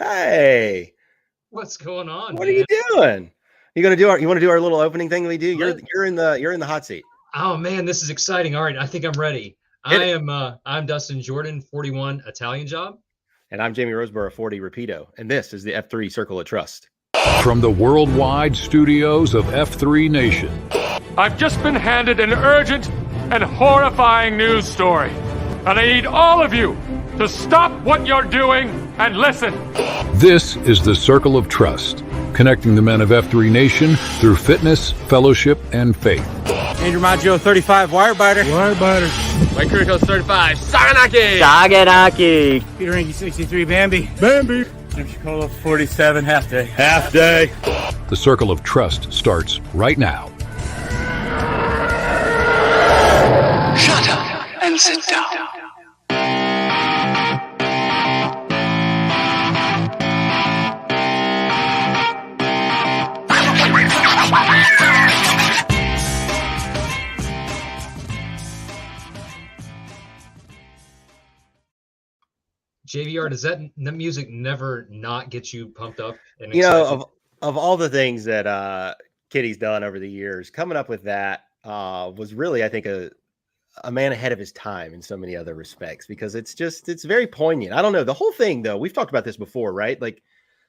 Hey, What's going on, what are you man? doing? You want to do our little opening thing we do? Let You're in the hot seat. Oh man, this is exciting. All right, I think I'm ready. Hit it. I'm Dustin Jordan, 41 Italian Job. And I'm Jamie Roseborough, 40 Repeato, and this is the F3 Circle of Trust. From the worldwide studios of F3 Nation. I've just been handed an urgent and horrifying news story, and I need all of you to stop what you're doing and listen. This is the Circle of Trust, connecting the men of F3 Nation through fitness, fellowship, and faith. Andrew Maggio, 35, Wirebiter. My career code 35, Saganaki! Saganaki. Peter Ranky, 63, Bambi. Jim Chicola, 47, half day. The Circle of Trust starts right now. Shut up and sit down. JVR, does that music never not get you pumped up and You excited? know, of all the things that Kitty's done over the years, coming up with that was really, I think, a man ahead of his time in so many other respects, because it's very poignant. I don't know. The whole thing, though, we've talked about this before, right? Like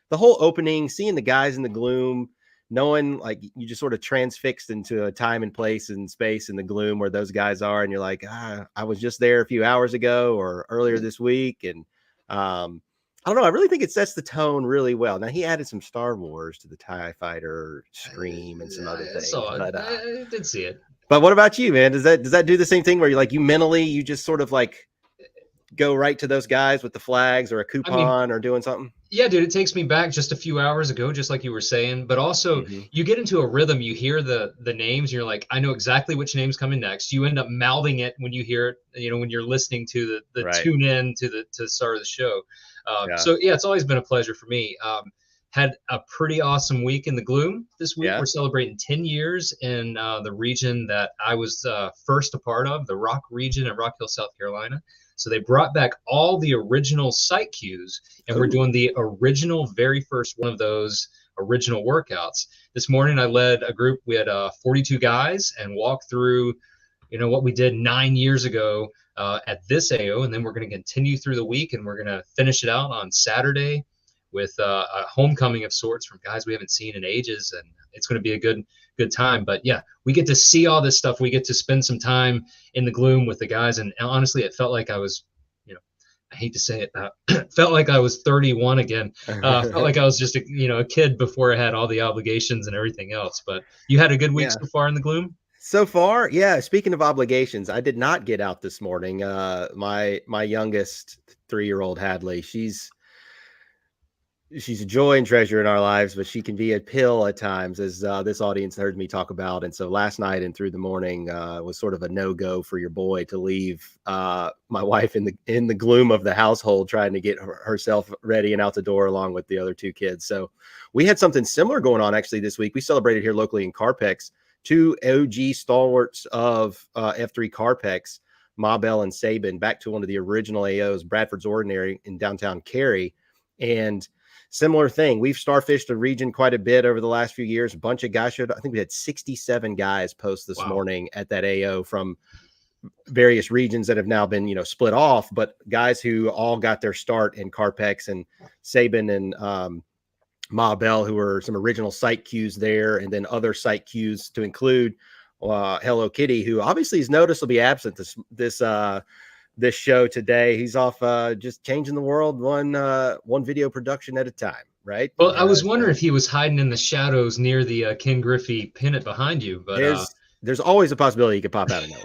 the whole opening, seeing the guys in the gloom, knowing like you just sort of transfixed into a time and place and space in the gloom where those guys are. And you're like, I was just there a few hours ago or earlier this week. And I don't know. I really think it sets the tone really well. Now, he added some Star Wars to the TIE Fighter Scream and some other I things. saw it. But, I did see it. but what about you, man? Does that do the same thing where you mentally, you just sort of like go right to those guys with the flags or a coupon or doing something? Yeah, dude, it takes me back just a few hours ago, just like you were saying. But also, you get into a rhythm. You hear the names, and you're like, I know exactly which name's coming next. You end up mouthing it when you hear it. When you're listening to the Right. tune in to the start of the show. Yeah. So yeah, it's always been a pleasure for me. Had a pretty awesome week in the gloom this week. Yeah. We're celebrating 10 years in the region that I was first a part of, the Rock region in Rock Hill, South Carolina. So they brought back all the original site cues, and we're doing the original, very first one of those original workouts. This morning I led a group. We had 42 guys and walked through, what we did 9 years ago at this AO, and then we're going to continue through the week, and we're going to finish it out on Saturday with a homecoming of sorts from guys we haven't seen in ages, and it's going to be a good time. But yeah, we get to see all this stuff. We get to spend some time in the gloom with the guys, and honestly, it felt like I was, I hate to say it, felt like I was 31 again. Felt like I was just a kid before I had all the obligations and everything else. But you had a good week so far in the gloom? So far, yeah. Speaking of obligations, I did not get out this morning. My youngest 3-year-old Hadley, she's a joy and treasure in our lives, but she can be a pill at times, as this audience heard me talk about. And so last night and through the morning was sort of a no-go for your boy to leave my wife in the gloom of the household, trying to get herself ready and out the door along with the other 2 kids. So we had something similar going on actually this week. We celebrated here locally in Carpex, 2 OG stalwarts of F3 Carpex, Ma Bell and Sabin, back to one of the original AOs, Bradford's Ordinary in downtown Cary. And similar thing. We've starfished the region quite a bit over the last few years. A bunch of guys showed up. I think we had 67 guys post this morning at that AO from various regions that have now been, split off, but guys who all got their start in Carpex, and Sabin and Ma Bell, who were some original site cues there, and then other site cues to include Hello Kitty, who obviously is noticeably absent this show today. He's off just changing the world one video production at a time, right? Well, I was wondering if he was hiding in the shadows near the Ken Griffey pennant behind you, but there's always a possibility he could pop out of nowhere.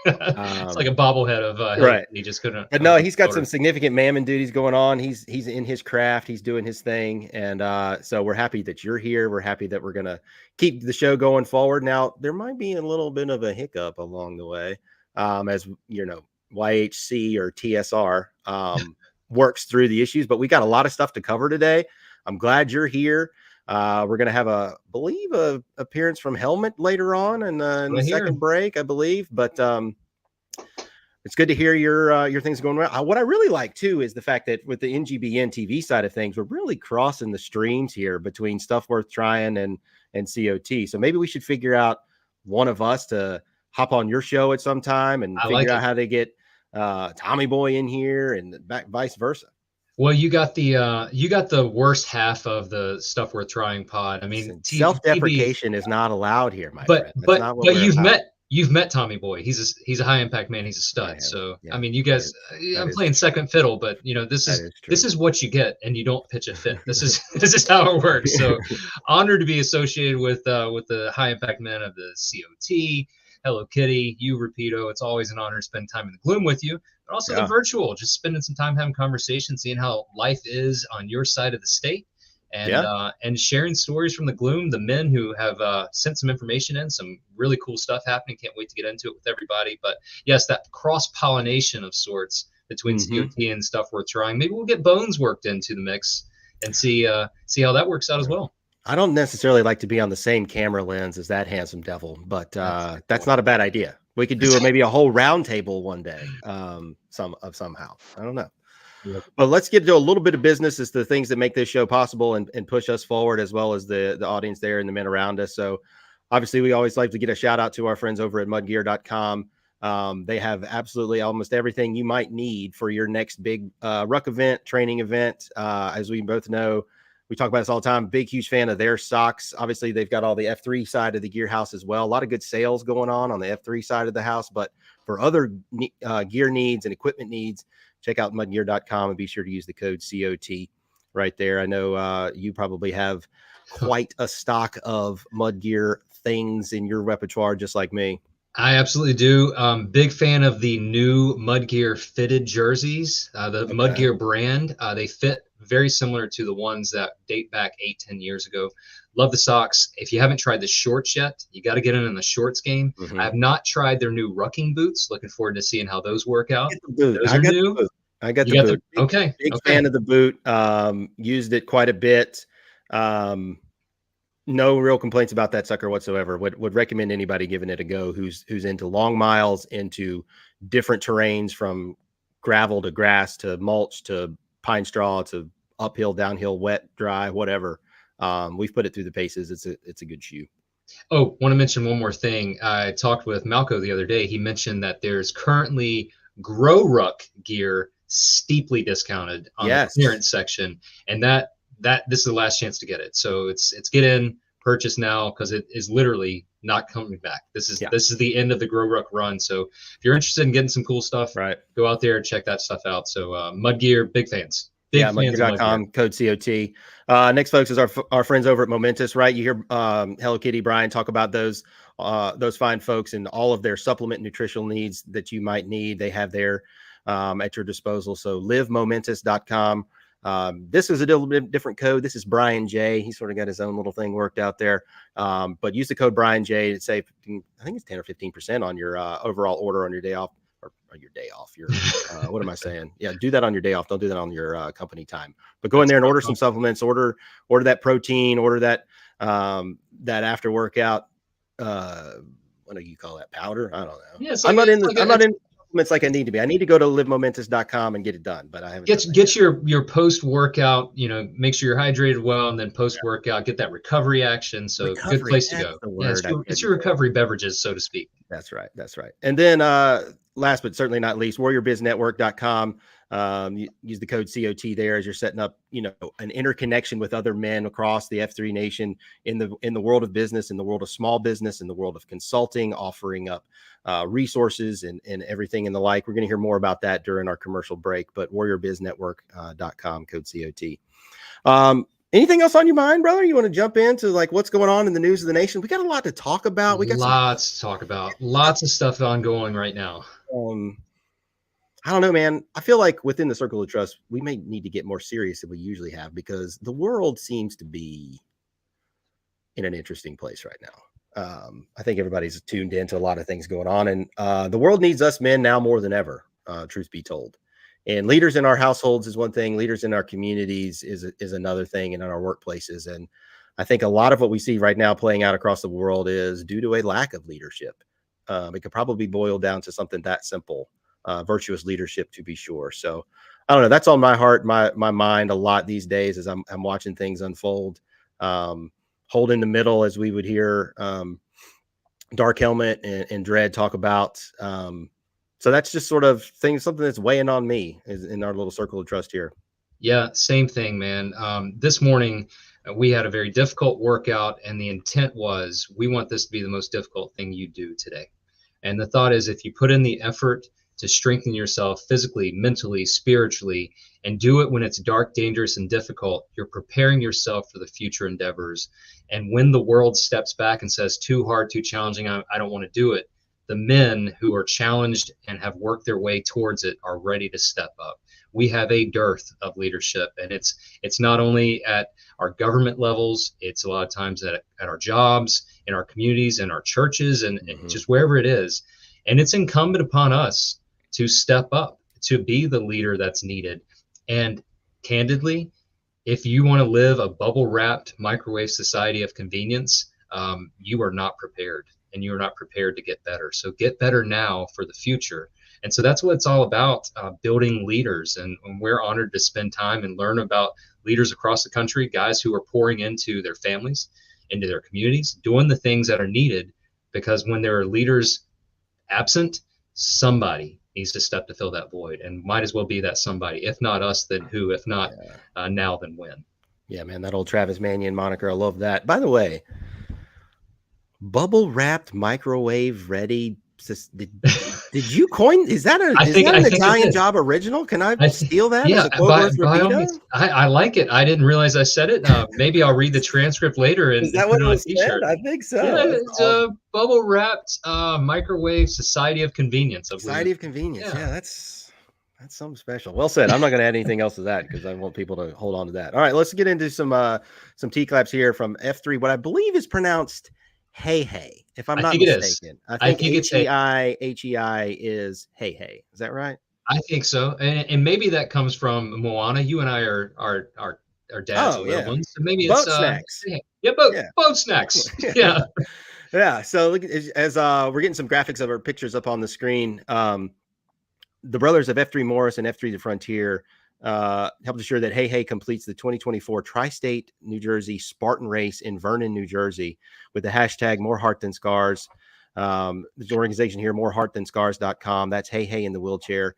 It's like a bobblehead of right. He just couldn't. But no, he's got some significant mammon duties going on. He's in his craft. He's doing his thing, and so we're happy that you're here. We're happy that we're gonna keep the show going forward. Now there might be a little bit of a hiccup along the way, as YHC or TSR works through the issues, but we got a lot of stuff to cover today. I'm glad you're here. We're going to have a appearance from Helmet later on in the second break, I believe. But It's good to hear your things going well. What I really like too is the fact that with the NGBN TV side of things, we're really crossing the streams here between Stuff Worth Trying and COT. So maybe we should figure out one of us to hop on your show at some time and figure out how to get Tommy Boy in here and vice versa. Well, you got the worst half of the Stuff Worth Trying pod. I mean, self-deprecation is not allowed here, my friend. But you've met Tommy Boy. He's a high impact man. He's a stud. I mean, you guys, I'm playing second fiddle, but this is what you get, and you don't pitch a fit. This is how it works. So honored to be associated with the high impact men of the COT. Hello Kitty, you Repeato. It's always an honor to spend time in the gloom with you, but also the virtual, just spending some time having conversations, seeing how life is on your side of the state, and sharing stories from the gloom, the men who have sent some information in, some really cool stuff happening. Can't wait to get into it with everybody. But yes, that cross-pollination of sorts between COT and Stuff Worth Trying. Maybe we'll get Bones worked into the mix and see how that works out as well. I don't necessarily like to be on the same camera lens as that handsome devil, but that's not a bad idea. We could do maybe a whole round table one day, somehow. I don't know. Yep. But let's get to a little bit of business as the things that make this show possible and push us forward, as well as the audience there and the men around us. So obviously we always like to get a shout out to our friends over at mudgear.com. They have absolutely almost everything you might need for your next big ruck event, training event. As we both know, we talk about this all the time. Big, huge fan of their socks. Obviously, they've got all the F3 side of the gear house as well. A lot of good sales going on the F3 side of the house. But for other gear needs and equipment needs, check out mudgear.com and be sure to use the code COT right there. I know you probably have quite a stock of mud gear things in your repertoire, just like me. I absolutely do. Big fan of the new Mudgear fitted jerseys, the Mudgear brand. They fit very similar to the ones that date back 8-10 years ago. Love the socks. If you haven't tried the shorts yet, you got to get in the shorts game. I have not tried their new rucking boots. Looking forward to seeing how those work out. Those are new. I got the boot. Big fan of the boot. Used it quite a bit. No real complaints about that sucker whatsoever. Would recommend anybody giving it a go who's into long miles, into different terrains, from gravel to grass to mulch to pine straw to uphill, downhill, wet, dry, whatever. We've put it through the paces. It's a good shoe. Oh, want to mention one more thing. I talked with Malco the other day. He mentioned that there's currently Grow Ruck gear steeply discounted on the clearance section, and that this is the last chance to get it. So it's get in, purchase now, because it is literally not coming back. This is the end of the Grow Ruck run. So if you're interested in getting some cool stuff, go out there and check that stuff out. So Mudgear, big fans. Mudgear.com, code COT. Next, folks, is our friends over at Momentous, right? You hear Hello Kitty, Brian talk about those fine folks and all of their supplement nutritional needs that you might need. They have there at your disposal. So livemomentous.com. This is a little bit different code. This is Brian J. He's sort of got his own little thing worked out there. But use the code Brian J to save, I think it's 10 or 15% on your overall order on your day off, or your day off. Your what am I saying? Yeah, do that on your day off. Don't do that on your company time. But go in there and order some supplements. Order that protein. Order that after workout. What do you call that? Powder? I don't know. Yeah, I'm not in supplements like I need to be. I need to go to livemomentous.com and get it done, but I haven't. Get your post workout. Make sure you're hydrated well, and then post workout get that recovery action. So good place to go. It's your recovery beverages, so to speak. That's right. And then last but certainly not least, warriorbizNetwork.com. Use the code COT there as you're setting up, an interconnection with other men across the F3 nation in the world of business, in the world of small business, in the world of consulting, offering up resources and everything and the like. We're going to hear more about that during our commercial break, but warriorbizNetwork.com, code COT. Anything else on your mind, brother? You want to jump into what's going on in the news of the nation? We got a lot to talk about. Lots to talk about. Lots of stuff ongoing right now. I don't know, man. I feel like within the circle of trust, we may need to get more serious than we usually have, because the world seems to be in an interesting place right now. I think everybody's tuned into a lot of things going on, and the world needs us men now more than ever, truth be told. And leaders in our households is one thing. Leaders in our communities is another thing, and in our workplaces. And I think a lot of what we see right now playing out across the world is due to a lack of leadership. It could probably boil down to something that simple. virtuous leadership, to be sure. So I don't know. That's on my heart, my mind a lot these days as I'm watching things unfold. Holding the middle, as we would hear Dark Helmet and Dread talk about. So that's just sort of something that's weighing on me is in our little circle of trust here. Yeah, same thing, man. This morning we had a very difficult workout, and the intent was we want this to be the most difficult thing you do today. And the thought is, if you put in the effort to strengthen yourself physically, mentally, spiritually, and do it when it's dark, dangerous, and difficult, you're preparing yourself for the future endeavors. And when the world steps back and says, too hard, too challenging, I don't want to do it, the men who are challenged and have worked their way towards it are ready to step up. We have a dearth of leadership, and it's not only at our government levels, it's a lot of times at our jobs, in our communities, in our churches, and just wherever it is. And it's incumbent upon us to step up, to be the leader that's needed. And candidly, if you want to live a bubble-wrapped microwave society of convenience, you are not prepared, and you are not prepared to get better. So get better now for the future. And so that's what it's all about, building leaders. And we're honored to spend time and learn about leaders across the country, guys who are pouring into their families, into their communities, doing the things that are needed, because when there are leaders absent, somebody needs to step to fill that void, and might as well be that somebody. If not us, then who? If not now, then when? Yeah, man, that old Travis Manion moniker. I love that. By the way, bubble wrapped, microwave ready. Did you coin? Is that an Italian Job original? Can I steal that? Yeah, as a quote by all means, I like it. I didn't realize I said it. Maybe I'll read the transcript later and put it on a t-shirt. I think so. Yeah, it's a bubble wrapped microwave society of convenience. Society of convenience. Yeah, that's something special. Well said. I'm not going to add anything else to that because I want people to hold on to that. All right, let's get into some T-claps here from F3. What I believe is pronounced hey, if I'm not mistaken. I think HEI is hey. Is that right? I think so. And maybe that comes from Moana. You and I are dads of little ones. So maybe boat it's snacks. Boat snacks. Yeah. Yeah. So look, as we're getting some graphics of our pictures up on the screen. The brothers of F3 Morris and F3 The Frontier helped assure that Hey completes the 2024 Tri-State New Jersey Spartan Race in Vernon, New Jersey with the hashtag More Heart Than Scars. The organization here, moreheartthanscars.com. That's Hey in the wheelchair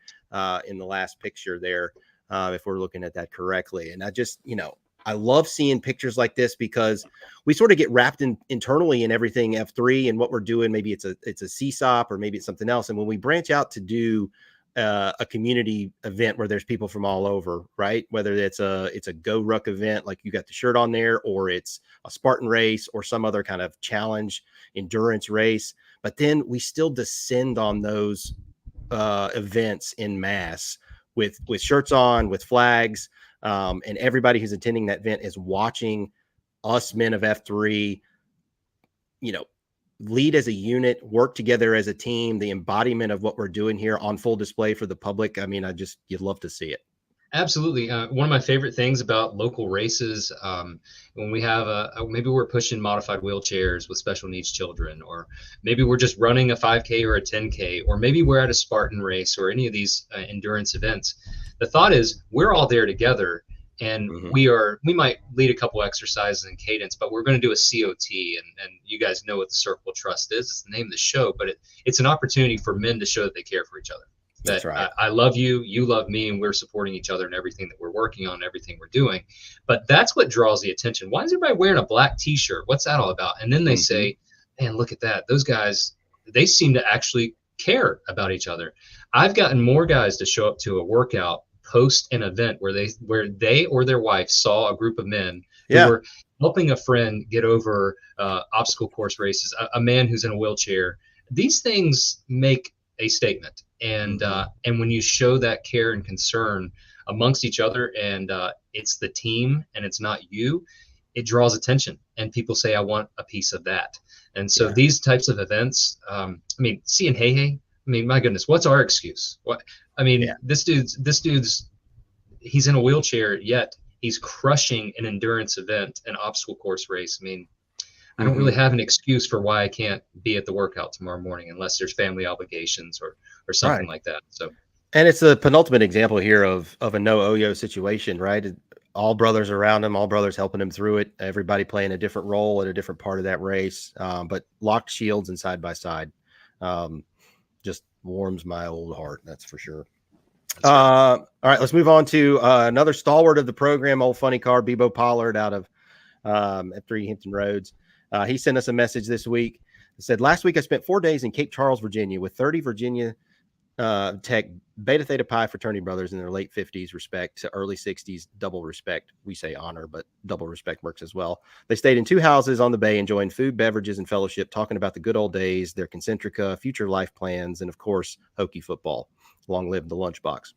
in the last picture there, if we're looking at that correctly. And I just, I love seeing pictures like this because we sort of get wrapped internally in everything F3 and what we're doing. Maybe it's a CSOP or maybe it's something else. And when we branch out to do a community event where there's people from all over, right? Whether it's a Go Ruck event, like you got the shirt on there, or it's a Spartan race or some other kind of challenge endurance race. But then we still descend on those events in mass with shirts on, with flags, and everybody who's attending that event is watching us men of F3, lead as a unit, work together as a team, the embodiment of what we're doing here on full display for the public. I mean, you'd love to see it. Absolutely. One of my favorite things about local races, when we have maybe we're pushing modified wheelchairs with special needs children, or maybe we're just running a 5K or a 10K, or maybe we're at a Spartan race or any of these endurance events. The thought is we're all there together. And we might lead a couple exercises in cadence, but we're going to do a COT, and you guys know what the Circle of Trust is. It's the name of the show, but it's an opportunity for men to show that they care for each other. That's right. I love you, you love me, and we're supporting each other in everything that we're working on, everything we're doing. But that's what draws the attention. Why is everybody wearing a black T-shirt? What's that all about? And then they say, man, look at that. Those guys, they seem to actually care about each other. I've gotten more guys to show up to a workout post an event where they or their wife saw a group of men who were helping a friend get over obstacle course races, a man who's in a wheelchair. These things make a statement, and when you show that care and concern amongst each other, and it's the team and it's not you, it draws attention, and people say, I want a piece of that. And so these types of events, seeing Hey, my goodness, what's our excuse? This dude's he's in a wheelchair, yet he's crushing an endurance event, an obstacle course race. I don't really have an excuse for why I can't be at the workout tomorrow morning unless there's family obligations or something like that. So, and it's the penultimate example here of a no Oyo situation, right? All brothers around him, all brothers helping him through it. Everybody playing a different role at a different part of that race, but locked shields and side by side. Just warms my old heart, that's for sure. All right, let's move on to another stalwart of the program, old funny car, Bebo Pollard out of F3 Hampton Roads. He sent us a message this week. He said, last week I spent 4 days in Cape Charles, Virginia with 30 Virginia Tech Beta Theta Pi fraternity brothers in their late 50s, respect to early 60s, double respect. We say honor, but double respect works as well. They stayed in 2 houses on the bay, enjoying food, beverages, and fellowship, talking about the good old days, their concentrica, future life plans, and of course, Hokie football. Long live the lunchbox.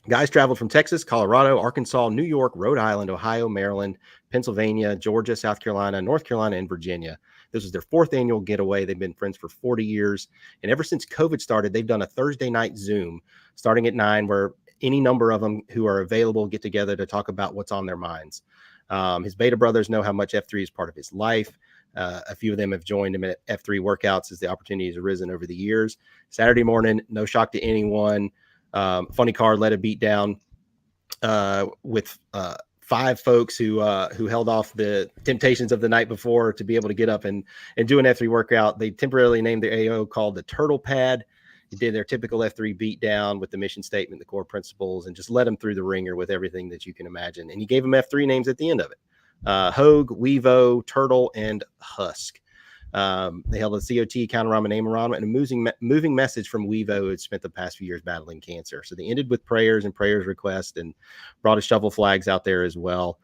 Guys traveled from Texas, Colorado, Arkansas, New York, Rhode Island, Ohio, Maryland, Pennsylvania, Georgia, South Carolina, North Carolina, and Virginia. This was their 4th annual getaway. They've been friends for 40 years. And ever since COVID started, they've done a Thursday night Zoom starting at 9, where any number of them who are available get together to talk about what's on their minds. His beta brothers know how much F3 is part of his life. A few of them have joined him at F3 workouts as the opportunity has arisen over the years. Saturday morning, no shock to anyone. Funny car led a beat down with 5 folks who held off the temptations of the night before to be able to get up and do an F3 workout. They temporarily named the AO called the Turtle Pad. They did their typical F3 beat down with the mission statement, the core principles, and just led them through the ringer with everything that you can imagine. And he gave them F3 names at the end of it. Hogue, Weevo, Turtle, and Husk. They held a COT, Counterama, and Amarama, and a moving message from Weevo, who had spent the past few years battling cancer. So they ended with prayers and prayers requests and brought his shovel flags out there as well.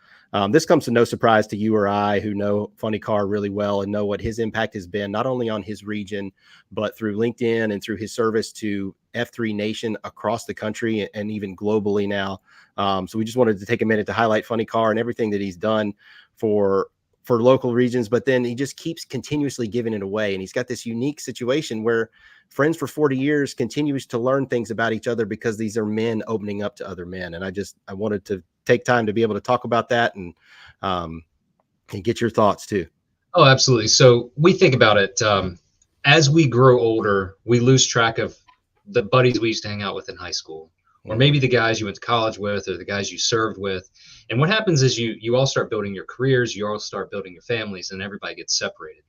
This comes to no surprise to you or I, who know Funny Car really well and know what his impact has been, not only on his region, but through LinkedIn and through his service to F3 Nation across the country and even globally now. So we just wanted to take a minute to highlight Funny Car and everything that he's done for local regions, but then he just keeps continuously giving it away. And he's got this unique situation where friends for 40 years continues to learn things about each other because these are men opening up to other men. And I wanted to take time to be able to talk about that and get your thoughts too. Oh, absolutely. So we think about it. As we grow older, we lose track of the buddies we used to hang out with in high school, or maybe the guys you went to college with, or the guys you served with. And what happens is you all start building your careers, you all start building your families, and everybody gets separated.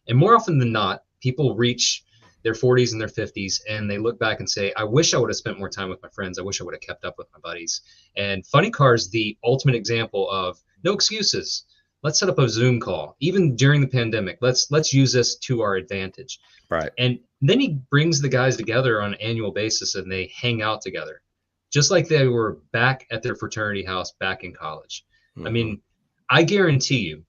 And more often than not, people reach their 40s and their 50s, and they look back and say, I wish I would have spent more time with my friends. I wish I would have kept up with my buddies. And Funny Car is the ultimate example of no excuses. Let's set up a Zoom call. Even during the pandemic, let's use this to our advantage. Right. And then he brings the guys together on an annual basis, and they hang out together, just like they were back at their fraternity house back in college. I mean, I guarantee you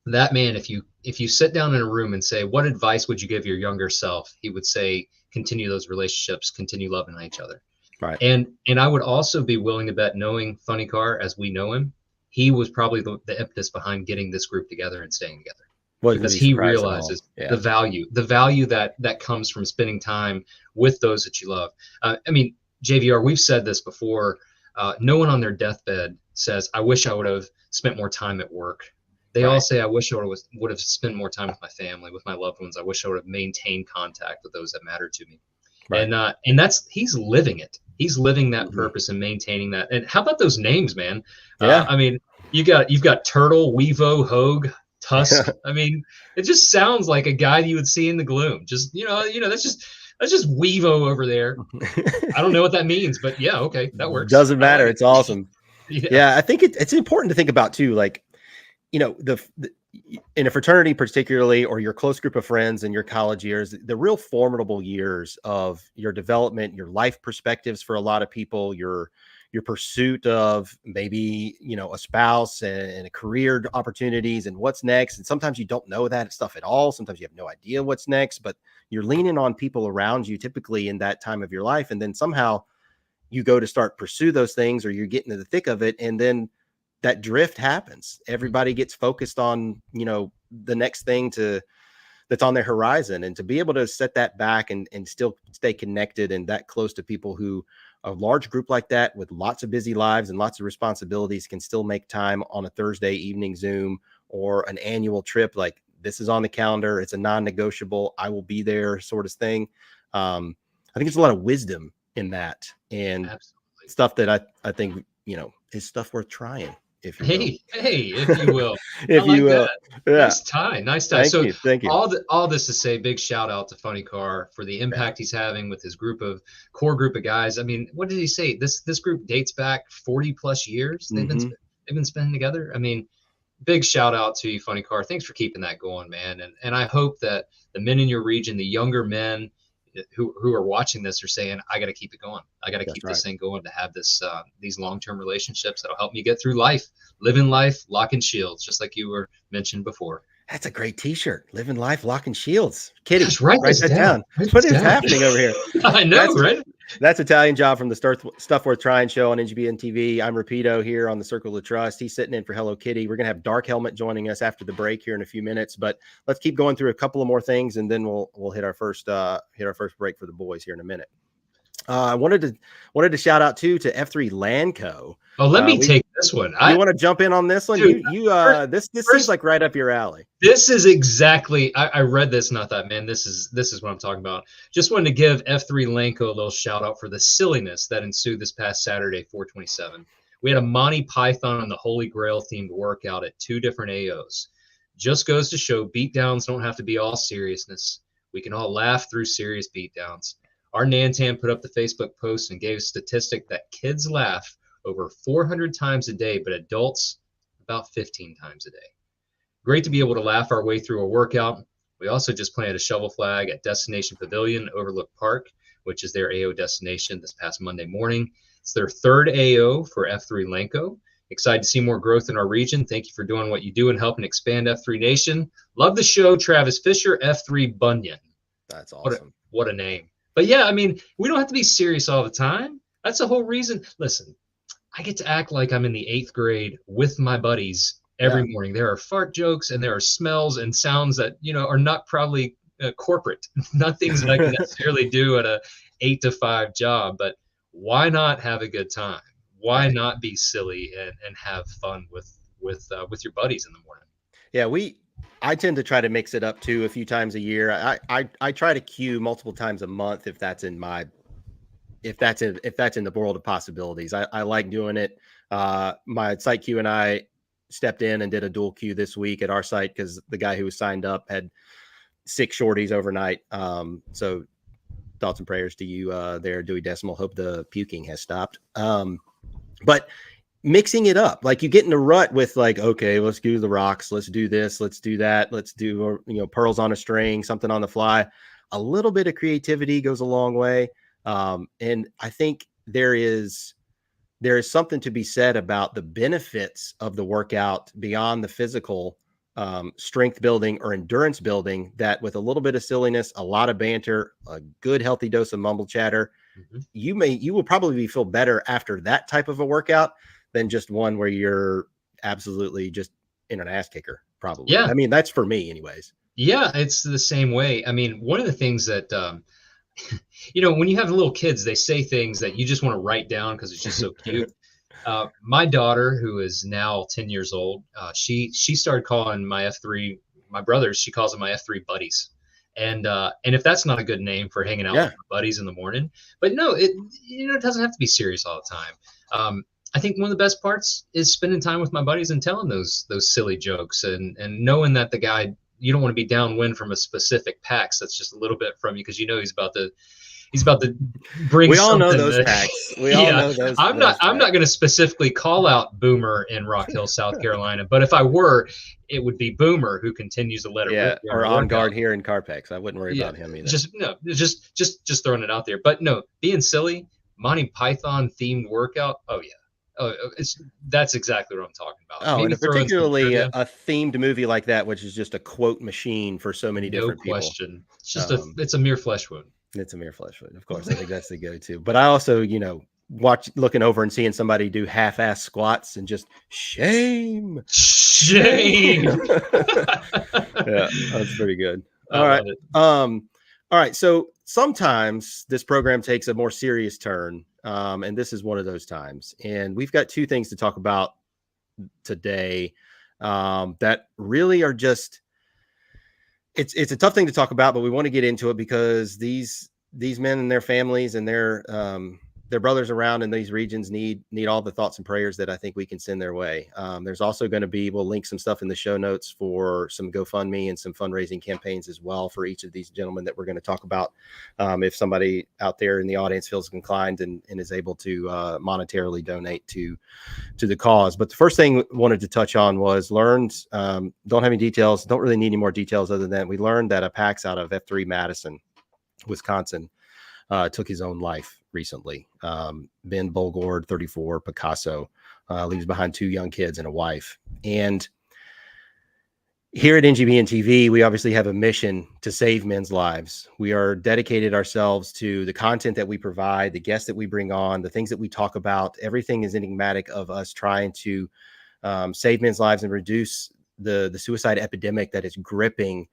that man, if you sit down in a room and say, what advice would you give your younger self? He would say, continue those relationships, continue loving each other. Right. And I would also be willing to bet, knowing Funny Car as we know him, he was probably the impetus behind getting this group together and staying together. Because he realizes the value that comes from spending time with those that you love. I mean, JVR, we've said this before. No one on their deathbed says, I wish I would have spent more time at work. They all say, I wish I would have spent more time with my family, with my loved ones. I wish I would have maintained contact with those that matter to me. Right. And he's living it. He's living that purpose and maintaining that. And how about those names, man? Yeah. I mean, you've got Turtle, Weevo, Hogue, Tusk. I mean, it just sounds like a guy you would see in the gloom. Just, that's just Weevo over there. I don't know what that means, but yeah, okay, that works. Doesn't matter. It's awesome. Yeah, I think it's important to think about too, like, in a fraternity particularly, or your close group of friends in your college years, the real formidable years of your development, your life perspectives for a lot of people, your pursuit of maybe, a spouse and career opportunities and what's next. And sometimes you don't know that stuff at all. Sometimes you have no idea what's next, but you're leaning on people around you typically in that time of your life. And then somehow you go to start pursue those things, or you're getting to the thick of it. And then that drift happens. Everybody gets focused on, the next thing that's on their horizon, and to be able to set that back and still stay connected and that close to people who a large group like that with lots of busy lives and lots of responsibilities can still make time on a Thursday evening Zoom or an annual trip. Like, this is on the calendar. It's a non-negotiable. I will be there sort of thing. I think there's a lot of wisdom in that, and Absolutely. stuff that I think, is stuff worth trying. If you will. Hey, if you will. If I like you will. that. Yeah. Nice tie. Thank you. All this to say, big shout out to Funny Car for the impact he's having with his core group of guys. I mean, what did he say? This group dates back 40 plus years. They've been spending together. I mean, big shout out to you, Funny Car. Thanks for keeping that going, man. And I hope that the men in your region, the younger men who are watching this, are saying, I got to keep it going. I got to keep this thing going to have these long-term relationships that'll help me get through life, living life, locking shields, just like you were mentioned before. That's a great T-shirt. Living life, locking shields. Kitty, write that down. What is happening over here? I know, right? That's Italian Job from the Stuff Worth Trying show on NGBN TV. I'm Repeato here on the Circle of Trust. He's sitting in for Hello Kitty. We're going to have Dark Helmet joining us after the break here in a few minutes, but let's keep going through a couple of more things, and then we'll hit our first break for the boys here in a minute. I wanted to shout out to F3 Landco. Oh, let me take this one. You want to jump in on this one? Dude, this seems like right up your alley. This is exactly. I read this and I thought, man, this is what I'm talking about. Just wanted to give F3 Lanco a little shout out for the silliness that ensued this past Saturday, 4/27. We had a Monty Python and the Holy Grail themed workout at 2 different AOs. Just goes to show beatdowns don't have to be all seriousness. We can all laugh through serious beatdowns. Our Nantan put up the Facebook post and gave a statistic that kids laugh over 400 times a day, but adults about 15 times a day. Great to be able to laugh our way through a workout. We also just planted a shovel flag at Destination Pavilion Overlook Park, which is their AO destination, this past Monday morning. It's their 3rd AO for F3 Lanco. Excited to see more growth in our region. Thank you for doing what you do and helping expand F3 Nation. Love the show, Travis Fisher, F3 Bunyan. That's awesome. What a name. But yeah, I mean, we don't have to be serious all the time. That's the whole reason. Listen, I get to act like I'm in the 8th grade with my buddies every morning. There are fart jokes and there are smells and sounds that, are not probably corporate, not things that I can necessarily do at a 8 to 5 job. But why not have a good time? Why not be silly and have fun with your buddies in the morning? Yeah, I tend to try to mix it up too a few times a year. I try to cue multiple times a month if that's in the world of possibilities. I like doing it. My site Q and I stepped in and did a dual queue this week at our site because the guy who was signed up had 6 shorties overnight. So thoughts and prayers to you there, Dewey Decimal. Hope the puking has stopped. But mixing it up, like you get in a rut with like, okay, let's do the rocks, let's do this, let's do that, let's do pearls on a string, something on the fly. A little bit of creativity goes a long way. And I think there is something to be said about the benefits of the workout beyond the physical strength building or endurance building, that with a little bit of silliness, a lot of banter, a good healthy dose of mumble chatter, you will probably feel better after that type of a workout than just one where you're absolutely just in an ass kicker, probably. Yeah. I mean, that's for me anyways. Yeah, it's the same way. I mean, one of the things that, when you have little kids, they say things that you just want to write down because it's just so cute. My daughter, who is now 10 years old, she started calling my brothers, she calls them my F3 buddies. And if that's not a good name for hanging out with my buddies in the morning, but no, it doesn't have to be serious all the time. I think one of the best parts is spending time with my buddies and telling those silly jokes and knowing that the guy, you don't want to be downwind from a specific PAX. That's just a little bit from you because he's about to bring. We all know those PAX. We all know those. I'm not going to specifically call out Boomer in Rock Hill, South Carolina, but if I were, it would be Boomer who continues to let it rip. Or on guard here in Carpex. I wouldn't worry about him either. Just throwing it out there. But no, being silly, Monty Python themed workout. Oh yeah. Oh, that's exactly what I'm talking about. Oh, and particularly a themed movie like that, which is just a quote machine for so many different people. No question. It's just it's a mere flesh wound. It's a mere flesh wound. Of course, I think that's the go-to. But I also, looking over and seeing somebody do half-ass squats and just shame. Yeah, that's pretty good. All right. All right. So sometimes this program takes a more serious turn. And this is one of those times. And we've got 2 things to talk about today that really are just it's a tough thing to talk about, but we want to get into it because these men and their families and their brothers around in these regions need all the thoughts and prayers that I think we can send their way. There's also going to be, we'll link some stuff in the show notes for some GoFundMe and some fundraising campaigns as well for each of these gentlemen that we're going to talk about. If somebody out there in the audience feels inclined and is able to monetarily donate to the cause. But the first thing we wanted to touch on was don't have any details, don't really need any more details other than we learned that a PAX out of F3 Madison, Wisconsin, took his own life recently. Ben Bolgord, 34, Picasso, leaves behind 2 young kids and a wife. And here at NGB and TV, we obviously have a mission to save men's lives. We are dedicated ourselves to the content that we provide, the guests that we bring on, the things that we talk about. Everything is enigmatic of us trying to save men's lives and reduce the suicide epidemic that is gripping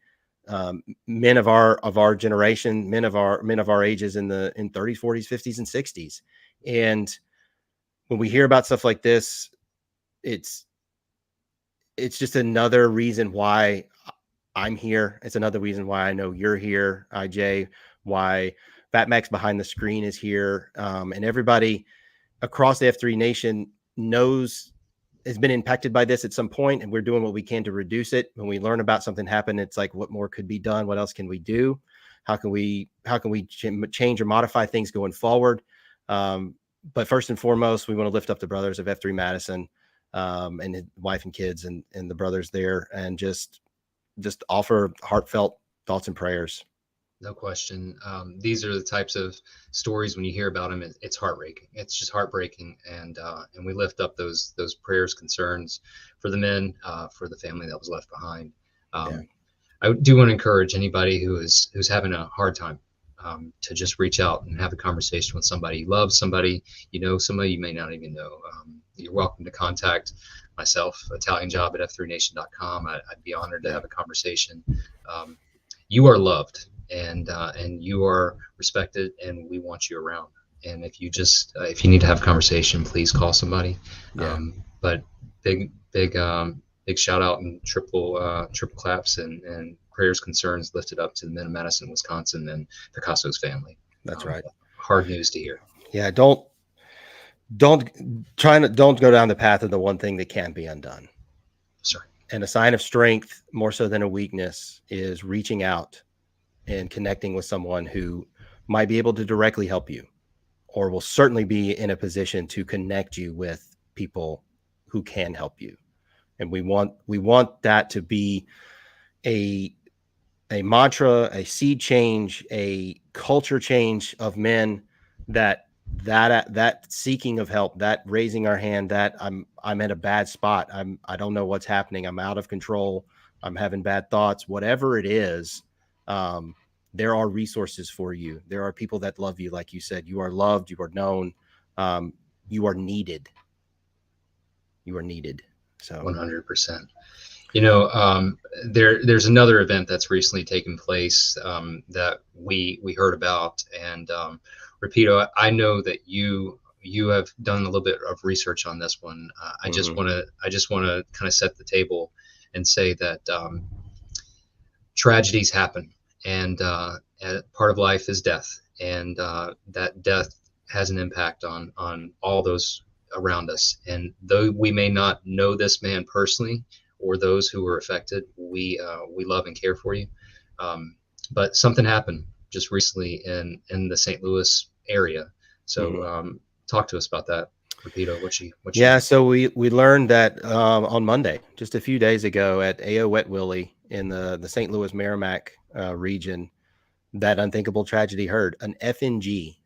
men of our generation, men of our ages in 30s, 40s, 50s, and 60s. And when we hear about stuff like this, it's just another reason why I'm here. It's another reason why I know you're here, IJ, why Batmax Behind the Screen is here. And everybody across the F3 Nation has been impacted by this at some point, and we're doing what we can to reduce it. When we learn about something happen, it's like, what more could be done? What else can we do? How can we change or modify things going forward? But first and foremost, we want to lift up the brothers of F3 Madison, and his wife and kids and the brothers there, and just offer heartfelt thoughts and prayers. No question. These are the types of stories when you hear about them, it's heartbreaking. It's just heartbreaking, and we lift up those prayers, concerns for the men, for the family that was left behind. I do want to encourage anybody who's having a hard time to just reach out and have a conversation with somebody you love, somebody somebody you may not even know. You're welcome to contact myself, Italian Job at f3nation.com. I'd be honored to have a conversation. You are loved. And you are respected, and we want you around. And if you need to have a conversation, please call somebody. But big shout out and triple claps and prayers, concerns lifted up to the men of Madison, Wisconsin, and Picasso's family. That's right. Hard news to hear. Yeah. Don't go down the path of the one thing that can't be undone. Sorry. And a sign of strength, more so than a weakness, is reaching out and connecting with someone who might be able to directly help you, or will certainly be in a position to connect you with people who can help you. And we want that to be a mantra, a seed change, a culture change of men, that seeking of help, that raising our hand, that I'm at a bad spot. I don't know what's happening. I'm out of control. I'm having bad thoughts, whatever it is. There are resources for you. There are people that love you. Like you said, you are loved, you are known, you are needed. You are needed. So 100%. There's another event that's recently taken place that we heard about, and Repeato, I know that you have done a little bit of research on this one. I just want to kind of set the table and say that tragedies happen, and part of life is death, and that death has an impact on all those around us. And though we may not know this man personally or those who were affected, we love and care for you. But something happened just recently in the St. Louis area. So talk to us about that, Repeato. What so we learned that on Monday, just a few days ago, at A.O. Wet Willie in the St. Louis Merrimack region, that unthinkable tragedy occurred. An FNG,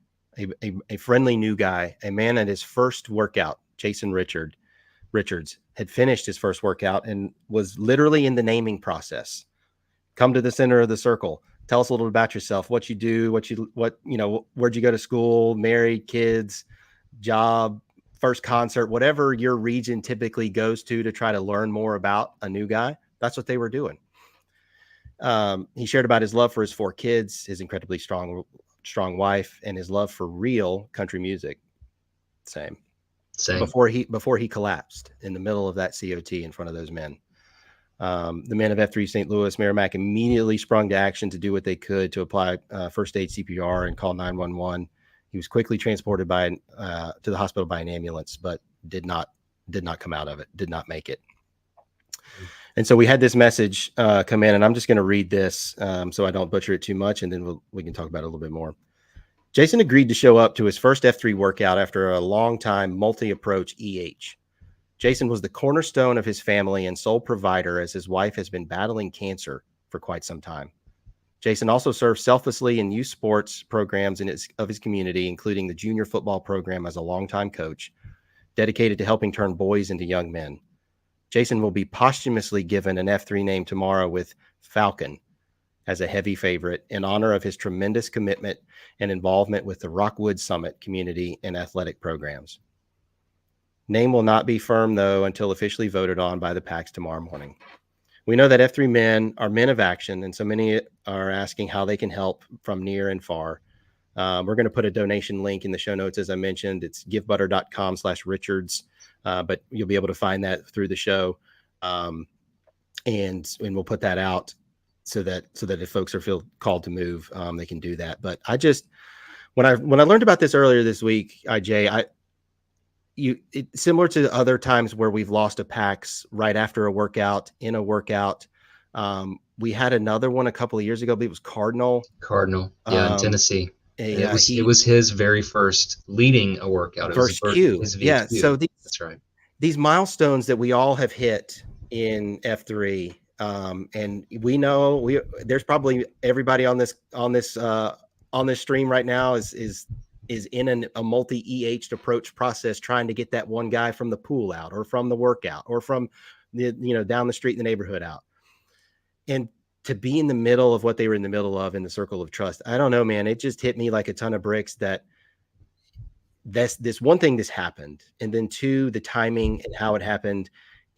a friendly new guy, a man at his first workout, Jason Richards, had finished his first workout and was literally in the naming process. Come to the center of the circle. Tell us a little about yourself, what you do, where'd you go to school, married, kids, job, first concert, whatever your region typically goes to try to learn more about a new guy. That's what they were doing. He shared about his love for his 4 kids, his incredibly strong wife, and his love for real country music. Same. Before he collapsed in the middle of that COT in front of those men. The men of F3 St. Louis Merrimack immediately sprung to action to do what they could to apply first aid CPR and call 911. He was quickly transported to the hospital by an ambulance, but did not come out of it, did not make it. And so we had this message come in, and I'm just going to read this so I don't butcher it too much, and then we can talk about it a little bit more. Jason agreed to show up to his first F3 workout after a long time multi-approach EH. Jason was the cornerstone of his family and sole provider, as his wife has been battling cancer for quite some time. Jason also served selflessly in youth sports programs of his community, including the junior football program as a longtime coach, dedicated to helping turn boys into young men. Jason will be posthumously given an F3 name tomorrow with Falcon as a heavy favorite in honor of his tremendous commitment and involvement with the Rockwood Summit community and athletic programs. Name will not be firm, though, until officially voted on by the PACs tomorrow morning. We know that F3 men are men of action, and so many are asking how they can help from near and far. We're going to put a donation link in the show notes, as I mentioned. It's givebutter.com/Richards, but you'll be able to find that through the show. And we'll put that out so that if folks feel called to move, they can do that. But when I learned about this earlier this week, similar to other times where we've lost a PAX right after a workout, in a workout. We had another one a couple of years ago, but it was Cardinal. Yeah, in Tennessee. It was his very first leading a workout. First Q. Yeah, so that's right. These milestones that we all have hit in F3, and we know there's probably everybody on this stream right now is in a multi-EH approach process, trying to get that one guy from the pool out, or from the workout, or from down the street in the neighborhood out. And to be in the middle of what they were in the middle of in the circle of trust, I don't know, man, it just hit me like a ton of bricks that this one thing this happened. And then two, the timing and how it happened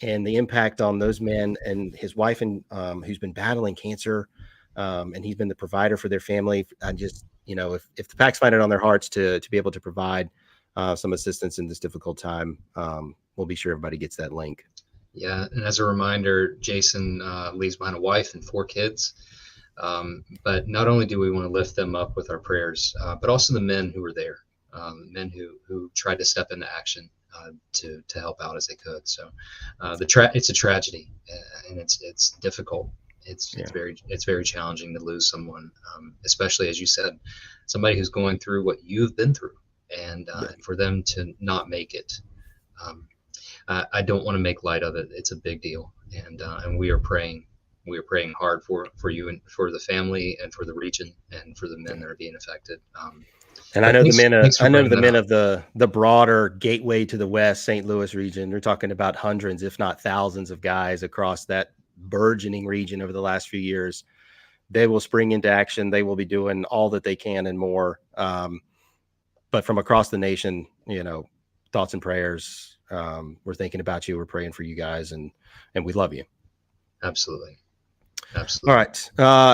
and the impact on those men and his wife, and who's been battling cancer. And he's been the provider for their family. I just, if the PACs find it on their hearts to be able to provide some assistance in this difficult time, we'll be sure everybody gets that link. Yeah, and as a reminder, Jason leaves behind a wife and 4 kids. But not only do we want to lift them up with our prayers, but also the men who were there, men who tried to step into action to help out as they could. So it's a tragedy, and it's difficult. It's very challenging to lose someone, especially, as you said, somebody who's going through what you've been through, and for them to not make it. I don't want to make light of it. It's a big deal, and we are praying. We are praying hard for you and for the family and for the region and for the men that are being affected. And I know the men of the broader gateway to the West St. Louis region. They're talking about hundreds, if not thousands, of guys across that burgeoning region over the last few years. They will spring into action. They will be doing all that they can and more. But from across the nation, thoughts and prayers. We're thinking about you. We're praying for you guys, and we love you. Absolutely. All right.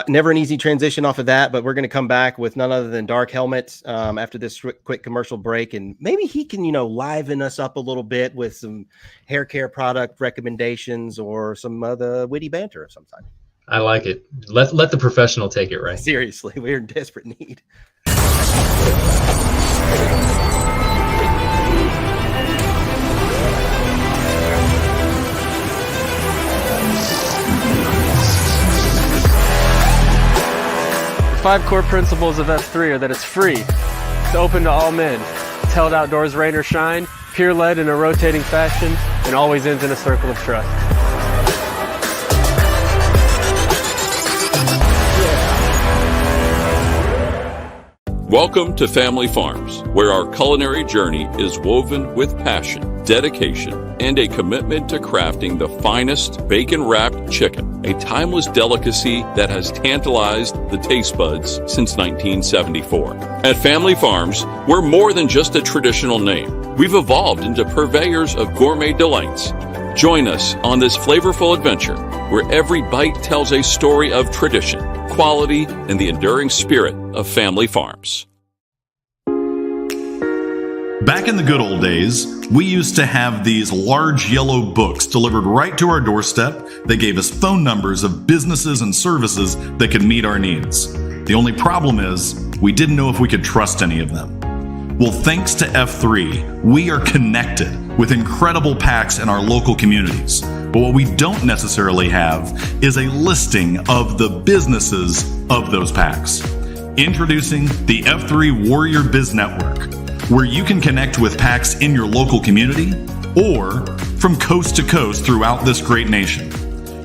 Never an easy transition off of that, but we're going to come back with none other than Dark Helmet after this quick commercial break. And maybe he can, liven us up a little bit with some hair care product recommendations or some other witty banter of some type. I like it. Let the professional take it, right? Seriously, we're in desperate need. 5 core principles of F3 are that it's free, it's open to all men, it's held outdoors rain or shine, peer-led in a rotating fashion, and always ends in a circle of trust. Welcome to Family Farms, where our culinary journey is woven with passion, dedication, and a commitment to crafting the finest bacon-wrapped chicken, a timeless delicacy that has tantalized the taste buds since 1974. At Family Farms, we're more than just a traditional name. We've evolved into purveyors of gourmet delights. Join us on this flavorful adventure, where every bite tells a story of tradition, quality, and the enduring spirit of Family Farms. Back in the good old days, we used to have these large yellow books delivered right to our doorstep that gave us phone numbers of businesses and services that could meet our needs. The only problem is, we didn't know if we could trust any of them. Well, thanks to F3, we are connected with incredible PACs in our local communities. But what we don't necessarily have is a listing of the businesses of those PACs. Introducing the F3 Warrior Biz Network, where you can connect with PACs in your local community or from coast to coast throughout this great nation.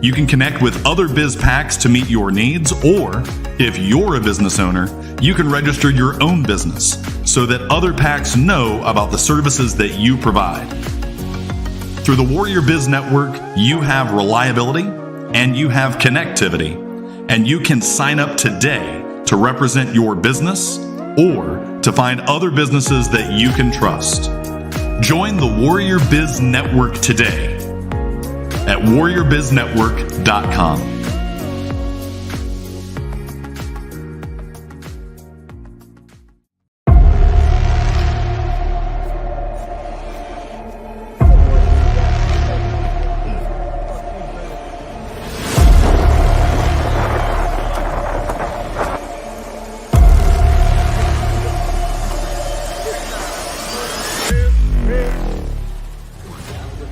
You can connect with other biz PACs to meet your needs, or if you're a business owner, you can register your own business so that other PACs know about the services that you provide. Through the Warrior Biz Network, you have reliability and you have connectivity, and you can sign up today to represent your business or to find other businesses that you can trust. Join the Warrior Biz Network today at warriorbiznetwork.com.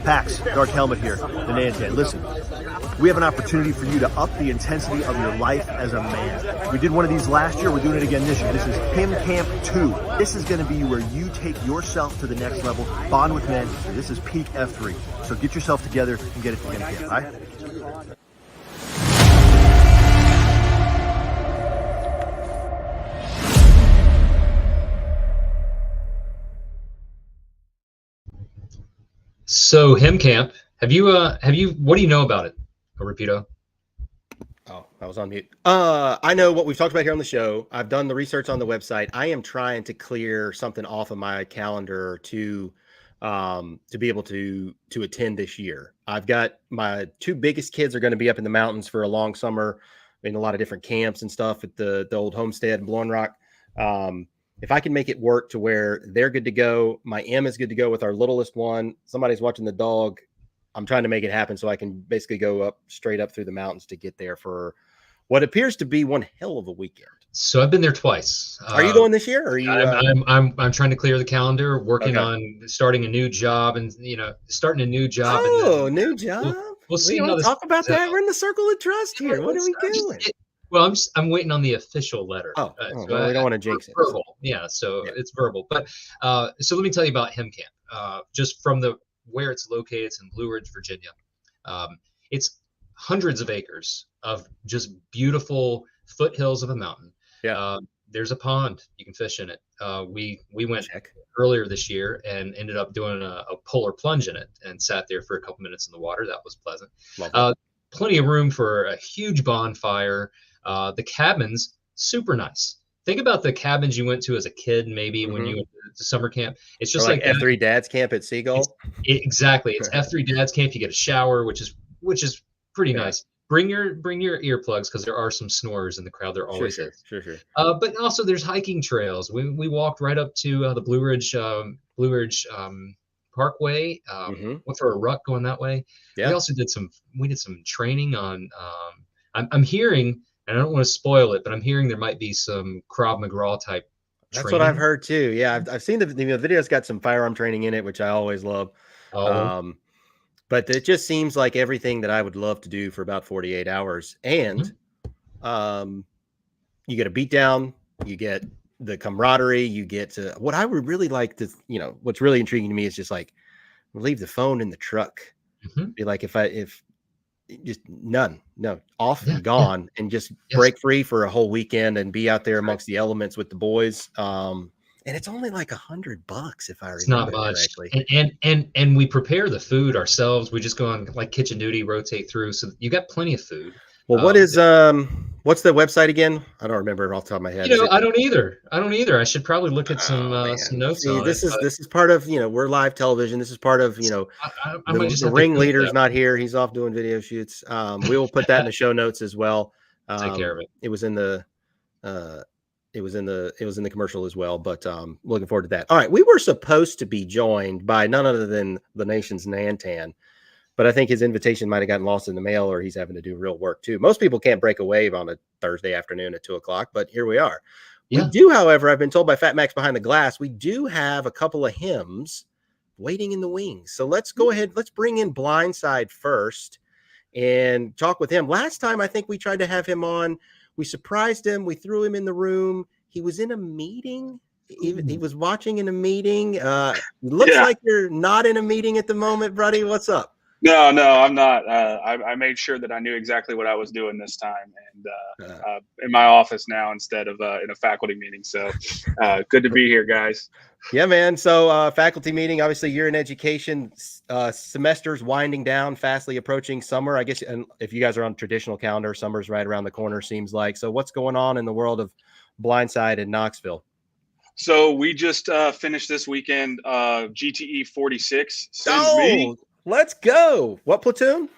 Pax, Dark Helmet here, the Nantan. Listen, we have an opportunity for you to up the intensity of your life as a man. We did one of these last year, we're doing it again this year. This is Him Camp 2. This is going to be where you take yourself to the next level, bond with men. This is peak F3. So get yourself together and get it to Him Camp, all right? So Him Camp, have you what do you know about it, Repeato? Oh, I was on mute. I know what we've talked about here on the show. I've done the research on the website. I am trying to clear something off of my calendar to be able to attend this year. I've got my two biggest kids are going to be up in the mountains for a long summer in a lot of different camps and stuff at the old homestead in Blowing Rock. If I can make it work to where they're good to go, my M is good to go with our littlest one. Somebody's watching the dog. I'm trying to make it happen so I can basically go up straight up through the mountains to get there for what appears to be one hell of a weekend. So I've been there twice. Are you going this year? Or are you? I'm trying to clear the calendar, working on starting a new job, and starting a new job. Oh, new job. We'll see. Want to talk about that? We're in the circle of trust here. What are we doing? Well, I'm waiting on the official letter. So well, we don't want to jinx it. Verbal, yeah. So it's verbal, but so let me tell you about Him Camp. Just from where it's located, it's in Blue Ridge, Virginia. It's hundreds of acres of just beautiful foothills of a mountain. Yeah. There's a pond you can fish in it. We went earlier this year and ended up doing a polar plunge in it and sat there for a couple minutes in the water. That was pleasant. Plenty of room for a huge bonfire. The cabins, super nice. Think about the cabins you went to as a kid, maybe when you went to summer camp. It's just like F3 Dad's Camp at Seagull. Exactly. It's F3 Dad's Camp. You get a shower, which is pretty nice. Bring your earplugs because there are some snorers in the crowd. There always is. Sure. But also there's hiking trails. We walked right up to the Blue Ridge Parkway. Went for a ruck going that way. Yeah. We also did some training on. I'm hearing. And I don't want to spoil it, but I'm hearing there might be some Krav Maga type That's training. what I've heard too. Yeah, I've seen the video's got some firearm training in it, which I always love. But it just seems like everything that I would love to do for about 48 hours. And you get a beat down, you get the camaraderie, you get to what I would really like to, what's really intriguing to me is just like leave the phone in the truck. Be like, if just off and gone and just break free for a whole weekend and be out there amongst the elements with the boys. And it's only like $100 if I remember correctly. And we prepare the food ourselves. We just go on like kitchen duty, rotate through. So you got plenty of food. Well, what's the website again? I don't remember off the top of my head. I don't either. I should probably look at some notes. See, this is part of, we're live television. This is part of, the ringleader's not here. He's off doing video shoots. We will put that in the show notes as well. Take care of it. It was in the it was in the commercial as well, but looking forward to that. All right, we were supposed to be joined by none other than the nation's Nantan, but I think his invitation might have gotten lost in the mail, or he's having to do real work too. Most people can't break a wave on a Thursday afternoon at 2:00, but here we are. Yeah. We do, however, I've been told by Fat Max behind the glass, we do have a couple of hymns waiting in the wings. So let's go ahead. Let's bring in Blindside first and talk with him. Last time, I think we tried to have him on. We surprised him. We threw him in the room. He was in a meeting. He was watching in a meeting. Looks like you're not in a meeting at the moment, buddy. What's up? No, I'm not. I made sure that I knew exactly what I was doing this time, and in my office now instead of in a faculty meeting. So good to be here, guys. Yeah, man. So faculty meeting, obviously you're in education, semesters winding down, fastly approaching summer. I guess, and if you guys are on traditional calendar, summer's right around the corner, seems like. So what's going on in the world of Blindside in Knoxville? So we just finished this weekend GTE 46. Sends me. Let's go. What platoon?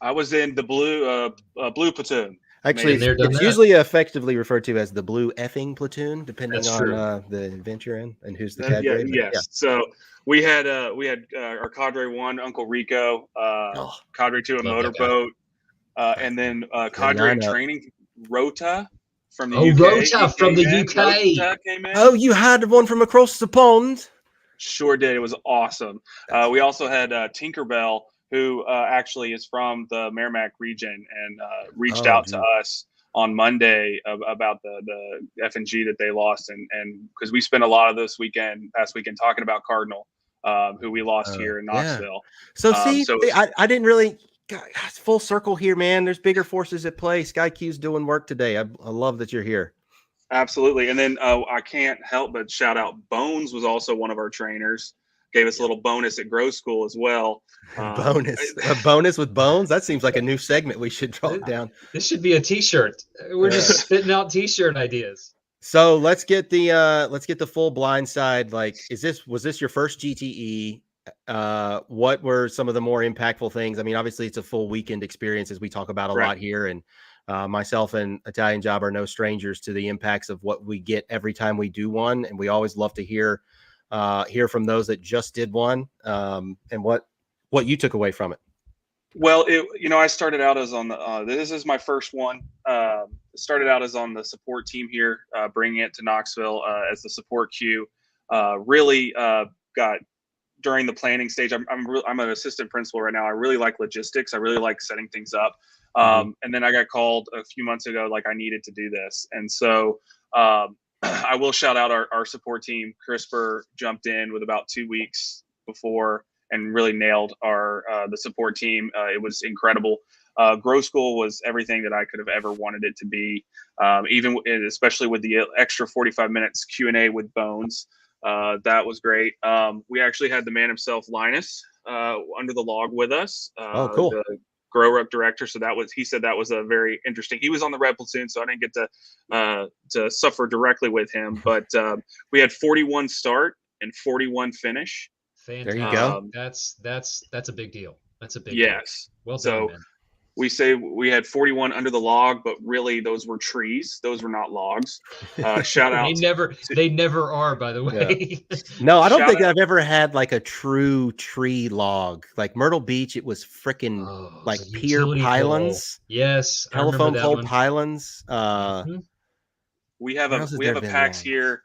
I was in the blue platoon. Actually, it's usually effectively referred to as the blue effing platoon, depending on the adventure and who's the cadre. Yes. Yeah. So we had our Cadre 1, Uncle Rico, Cadre 2, a motorboat, and then Cadre training, Rota from the UK. Rota from the UK. Rota came in. Oh, you had one from across the pond. Sure did. It was awesome. We also had Tinkerbell, who actually is from the Merrimack region and reached out to us on Monday about the F&G that they lost. And because we spent a lot of this past weekend talking about Cardinal, who we lost here in Knoxville. Yeah. So I didn't really full circle here, man. There's bigger forces at play. Sky Q's doing work today. I love that you're here. Absolutely. And then I can't help but shout out Bones was also one of our trainers. Gave us a little bonus at Grow School as well. A bonus with Bones? That seems like a new segment we should draw down. This should be a t-shirt. We're just spitting out t-shirt ideas. So let's get the full Blindside. Like, was this your first GTE? What were some of the more impactful things? I mean, obviously it's a full weekend experience, as we talk about a lot here, and myself and Italian Job are no strangers to the impacts of what we get every time we do one. And we always love to hear from those that just did one, and what you took away from it. Well, I started out as on the, this is my first one. Started out as on the support team here, bringing it to Knoxville as the support queue. Really got during the planning stage. I'm an assistant principal right now. I really like logistics. I really like setting things up. And then I got called a few months ago, like I needed to do this. And so I will shout out our support team. CRISPR jumped in with about 2 weeks before and really nailed the support team. It was incredible. Grow School was everything that I could have ever wanted it to be. Especially with the extra 45 minutes Q&A with Bones. That was great. We actually had the man himself, Linus, under the log with us. Cool. The Grow Rep director. So he said that was a very interesting. He was on the Red Platoon, so I didn't get to suffer directly with him. But we had 41 start and 41 finish. Fantastic. There you go. That's a big deal. That's a big deal. Well done, man. We say we had 41 under the log, but really those were trees. Those were not logs. Shout out. They never are, by the way. Yeah. No, I don't think I've ever had like a true tree log. Like Myrtle Beach, it was freaking like pier pylons. Pole. Yes. Telephone pole pylons. We have a PAX here.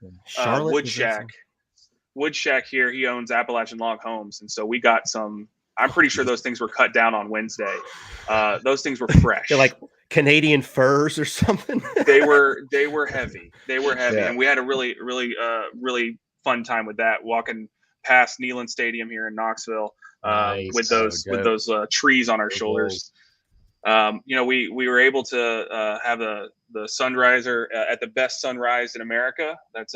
Wood Shack here. He owns Appalachian Log Homes. And so we got some. I'm pretty sure those things were cut down on Wednesday. Those things were fresh. They're like Canadian furs or something. They were heavy. And we had a really, really, really fun time with that. Walking past Neyland Stadium here in Knoxville with those trees on our shoulders. We were able to have the sunriser at the best sunrise in America. That's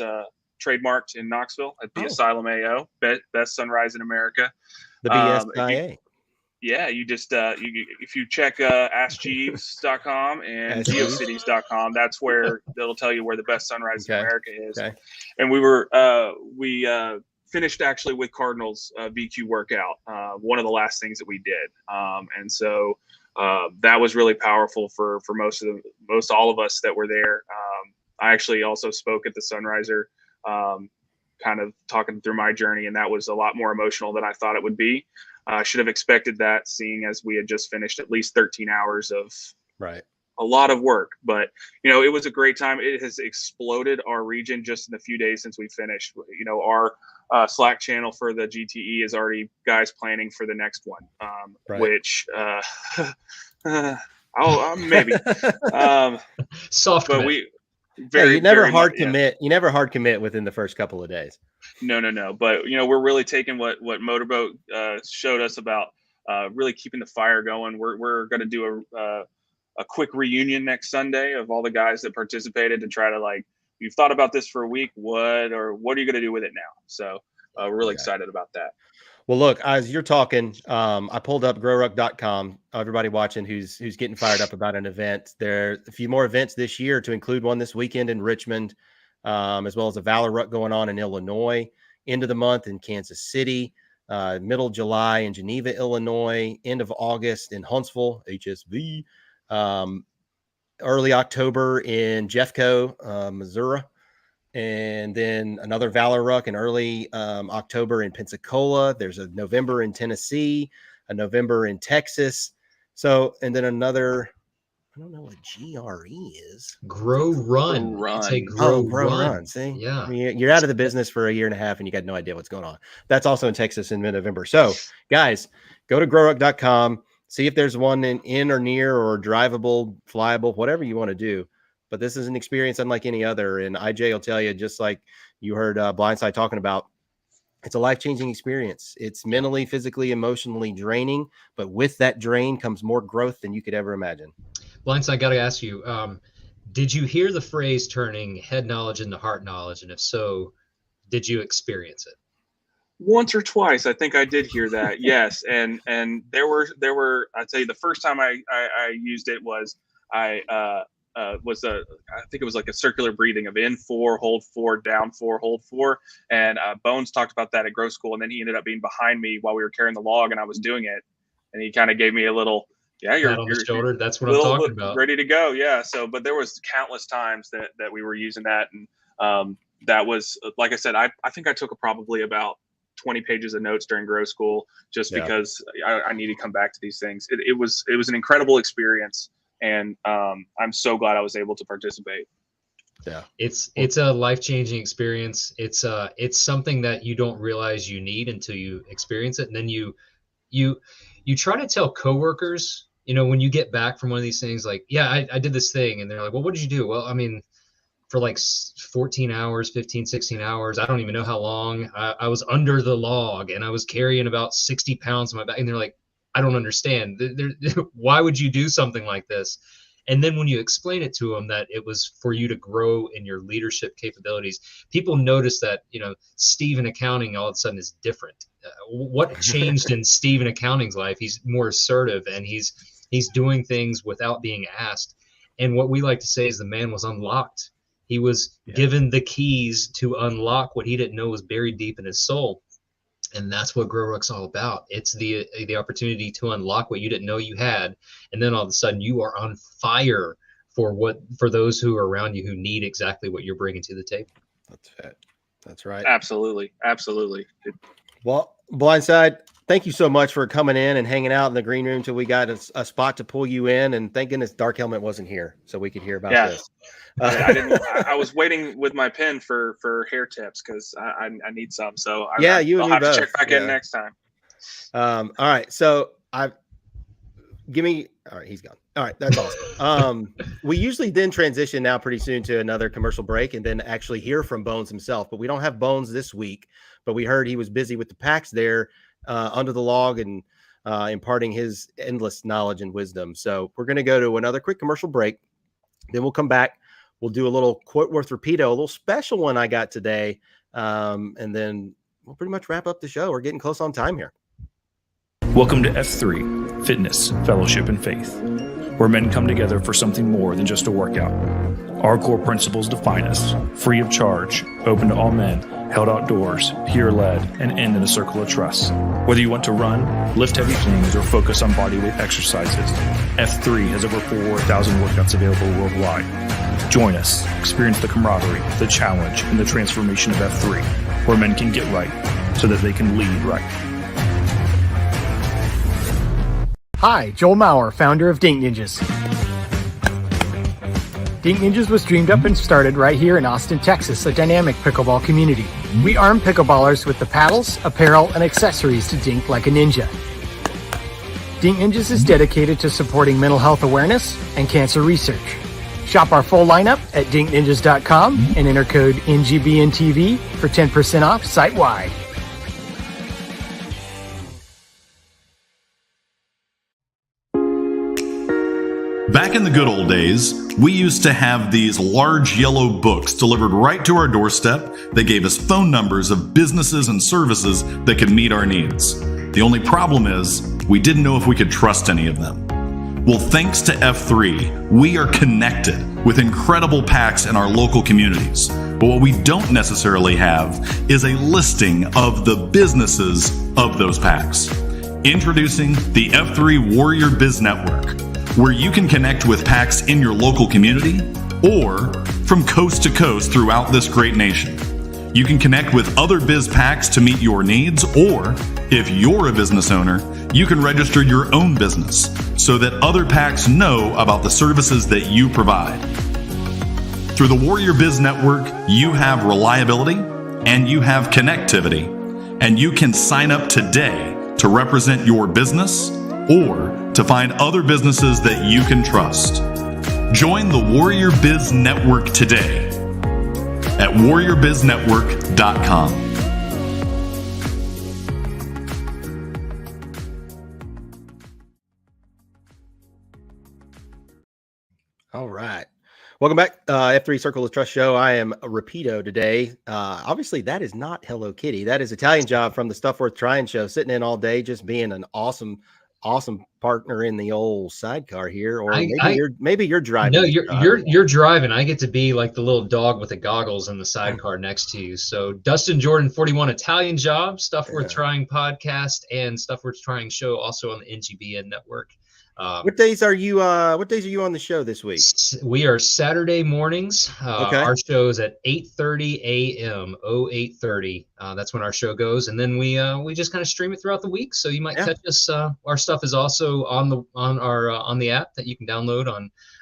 trademarked in Knoxville at the Asylum AO. Best sunrise in America. The BSIA. You just if you check AskJeeves.com and GeoCities.com, that's where it'll tell you where the best sunrise in America is. Okay. And we finished actually with Cardinals VQ workout, one of the last things that we did, and so that was really powerful for most all of us that were there. I actually also spoke at the Sunriser, kind of talking through my journey, and that was a lot more emotional than I thought it would be. I should have expected that, seeing as we had just finished at least 13 hours of a lot of work. But, it was a great time. It has exploded our region just in the few days since we finished. Our Slack channel for the GTE is already guys planning for the next one, which maybe. Soft but commit. You never hard commit. You never hard commit within the first couple of days. No. But we're really taking what Motorboat showed us about really keeping the fire going. We're going to do a quick reunion next Sunday of all the guys that participated to try to you've thought about this for a week. What are you going to do with it now? So we're really excited about that. Well, look, as you're talking, I pulled up growruck.com. Everybody watching who's getting fired up about an event. There are a few more events this year, to include one this weekend in Richmond, as well as a Valor Ruck going on in Illinois, end of the month in Kansas City, middle of July in Geneva, Illinois, end of August in Huntsville, HSV, early October in Jeffco, Missouri. And then another Valor Ruck in early October in Pensacola. There's a November in Tennessee, a November in Texas. So, and then another, I don't know what GRE is. Grow Run. Grow Run. See? Yeah. I mean, you're out of the business for a year and a half and you got no idea what's going on. That's also in Texas in mid-November. So, guys, go to growruck.com. See if there's one in or near or drivable, flyable, whatever you want to do. But this is an experience unlike any other. And IJ will tell you, just like you heard Blindside talking about, it's a life-changing experience. It's mentally, physically, emotionally draining. But with that drain comes more growth than you could ever imagine. Blindside, got to ask you, did you hear the phrase turning head knowledge into heart knowledge? And if so, did you experience it? Once or twice, I think I did hear that. Yes. And there were, I'd say the first time I used it was, I think it was like a circular breathing of in 4, hold 4, down 4, hold 4. And Bones talked about that at Grow School. And then he ended up being behind me while we were carrying the log and I was doing it. And he kind of gave me a little, you're on the shoulder. That's what I'm talking about. Ready to go. Yeah. So, but there was countless times that we were using that. And that was, like I said, I think I took probably about 20 pages of notes during Grow School just because I need to come back to these things. It was an incredible experience. And I'm so glad I was able to participate. Yeah, it's a life-changing experience. It's something that you don't realize you need until you experience it. And then you try to tell coworkers, when you get back from one of these things, like, I did this thing. And they're like, well, what did you do? Well, I mean, for like 14 hours, 15, 16 hours, I don't even know how long, I was under the log and I was carrying about 60 pounds on my back. And they're like, I don't understand. Why would you do something like this? And then when you explain it to them that it was for you to grow in your leadership capabilities, people notice that, Steve in accounting all of a sudden is different. What changed in Steve in accounting's life? He's more assertive and he's doing things without being asked. And what we like to say is the man was unlocked. He was given the keys to unlock what he didn't know was buried deep in his soul. And that's what Grow Ruck's all about. It's the opportunity to unlock what you didn't know you had. And then all of a sudden you are on fire for those who are around you who need exactly what you're bringing to the table. That's it. That's right. Absolutely. Well, Blindside, thank you so much for coming in and hanging out in the green room till we got a spot to pull you in. And thank goodness Dark Helmet wasn't here so we could hear about this. I was waiting with my pen for hair tips because I need some. So I'll have to check back in next time. All right. So all right, he's gone. All right, that's awesome. We usually then transition now pretty soon to another commercial break and then actually hear from Bones himself. But we don't have Bones this week. But we heard he was busy with the packs there under the log and imparting his endless knowledge and wisdom. So we're going to go to another quick commercial break. Then we'll come back. We'll do a little quote worth Repeato, a little special one I got today. And then we'll pretty much wrap up the show. We're getting close on time here. Welcome to F3, Fitness, Fellowship, and Faith, where men come together for something more than just a workout. Our core principles define us: free of charge, open to all men, held outdoors, peer-led, and end in a circle of trust. Whether you want to run, lift heavy things, or focus on bodyweight exercises, F3 has over 4,000 workouts available worldwide. Join us, experience the camaraderie, the challenge, and the transformation of F3, where men can get right so that they can lead right. Hi, Joel Maurer, founder of Dink Ninjas. Dink Ninjas was dreamed up and started right here in Austin, Texas, a dynamic pickleball community. We arm pickleballers with the paddles, apparel, and accessories to dink like a ninja. Dink Ninjas is dedicated to supporting mental health awareness and cancer research. Shop our full lineup at dinkninjas.com and enter code NGBNTV for 10% off site-wide. Back in the good old days, we used to have these large yellow books delivered right to our doorstep that gave us phone numbers of businesses and services that could meet our needs. The only problem is, we didn't know if we could trust any of them. Well, thanks to F3, we are connected with incredible PACs in our local communities. But what we don't necessarily have is a listing of the businesses of those PACs. Introducing the F3 Warrior Biz Network, where you can connect with PACs in your local community or from coast to coast throughout this great nation. You can connect with other biz PACs to meet your needs, or if you're a business owner, you can register your own business so that other PACs know about the services that you provide. Through the Warrior Biz Network, you have reliability and you have connectivity, and you can sign up today to represent your business or to find other businesses that you can trust. Join the Warrior Biz Network today at warriorbiznetwork.com. All right. Welcome back. F3 Circle of Trust show. I am Repeato today. Obviously, that is not Hello Kitty. That is Italian Job from the Stuff Worth Trying show, sitting in all day, just being an awesome partner in the old sidecar here. Or maybe you're driving. No, you're driving. I get to be like the little dog with the goggles in the sidecar next to you. So Dustin Jordan, 41 Italian Job, Stuff Worth Trying podcast, and Stuff Worth Trying show, also on the NGBN network. What days are you on the show this week? We are Saturday mornings. Okay. Our show is at 8:30 a.m. 8:30. That's when our show goes, and then we just kind of stream it throughout the week. So you might catch us. Our stuff is also on the app that you can download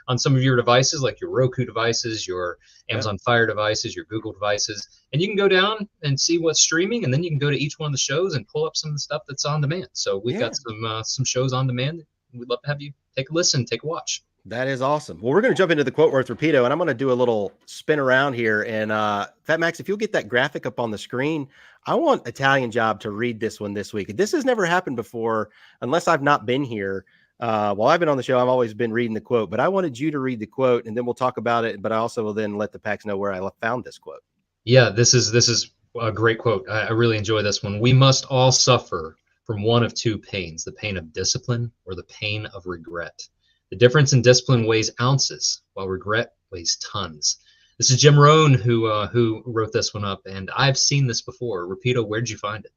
on some of your devices, like your Roku devices, your Amazon Fire devices, your Google devices, and you can go down and see what's streaming, and then you can go to each one of the shows and pull up some of the stuff that's on demand. So we've got some shows on demand. We'd love to have you take a listen, take a watch. That is awesome. Well, we're going to jump into the quote worth Repeato, and I'm going to do a little spin around here. And Fat Max, if you'll get that graphic up on the screen, I want Italian Job to read this one this week. This has never happened before, unless I've not been here. While I've been on the show, I've always been reading the quote, but I wanted you to read the quote, and then we'll talk about it. But I also will then let the PACs know where I found this quote. Yeah, this is a great quote. I really enjoy this one. We must all suffer from one of two pains, the pain of discipline or the pain of regret. The difference in discipline weighs ounces, while regret weighs tons. This is Jim Rohn who wrote this one up, and I've seen this before. Repeato, where'd you find it?